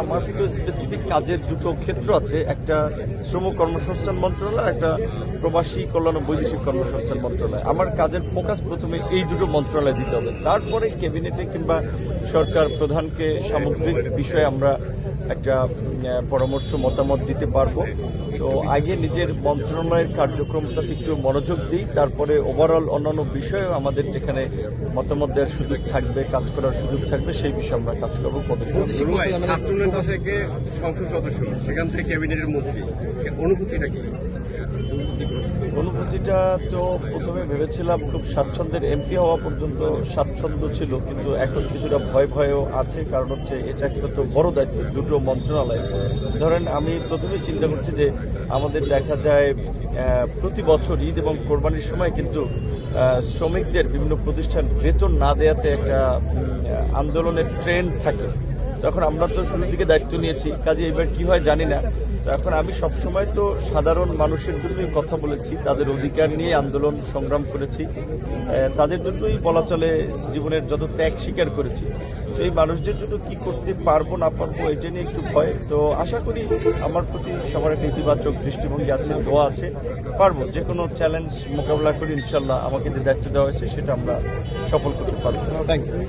আমার তো স্পেসিফিক কাজের দুটো ক্ষেত্র আছে, একটা শ্রম কর্মসংস্থান মন্ত্রণালয়, একটা প্রবাসী কল্যাণ ও বৈদেশিক কর্মসংস্থান মন্ত্রণালয়। আমার কাজের ফোকাস প্রথমে এই দুটো মন্ত্রণালয় দিতে হবে, তারপরে ক্যাবিনেটে কিংবা সরকার প্রধানকে সামগ্রিক বিষয়ে আমরা একটা পরামর্শ মতামত দিতে পারবো। তো আগে নিজের মন্ত্রণালয়ের কার্যক্রমটাতে একটু মনোযোগ দিই, তারপরে ওভারঅল অন্যান্য বিষয়ে আমাদের যেখানে মতামত দেওয়ার সুযোগ থাকবে, কাজ করার সুযোগ থাকবে, সেই বিষয়ে আমরা কাজ করবো। ছাত্রনেতা থেকে সংসদ সদস্য, সেখান থেকে ক্যাবিনেটের মন্ত্রী, অনুভূতিটা কি? অনুভূতিটা তো প্রথমে ভেবেছিলাম খুব স্বাচ্ছন্দ্যের, এমপি হওয়া পর্যন্ত স্বাচ্ছন্দ্য ছিল, কিন্তু এখন কিছুটা ভয়ও আছে। কারণ হচ্ছে এটা একটা তো বড় দায়িত্ব, দুটো মন্ত্রণালয়। ধরেন আমি প্রথমেই চিন্তা করছি যে আমাদের দেখা যায় প্রতি বছর ঈদ এবং কোরবানির সময় কিন্তু শ্রমিকদের বিভিন্ন প্রতিষ্ঠান বেতন না দেওয়াতে একটা আন্দোলনের ট্রেন্ড থাকে। তখন আমরা তো শুরুর দিকে দায়িত্ব নিয়েছি, কাজে এবার কি হয় জানি না। তো এখন আমি সবসময় তো সাধারণ মানুষের জন্যই কথা বলেছি, তাদের অধিকার নিয়ে আন্দোলন সংগ্রাম করেছি, তাদের জন্যই বলা চলে জীবনের যত ত্যাগ স্বীকার করেছি। তো এই মানুষদের জন্য কি করতে পারবো না পারবো এটা নিয়ে একটু ভয়। তো আশা করি আমার প্রতি সবার একটা ইতিবাচক দৃষ্টিভঙ্গি আছে, দোয়া আছে, পারবো যে কোনো চ্যালেঞ্জ মোকাবিলা করি ইনশাল্লাহ। আমাকে যে দায়িত্ব দেওয়া হয়েছে সেটা আমরা সফল করতে পারবো। Thank you.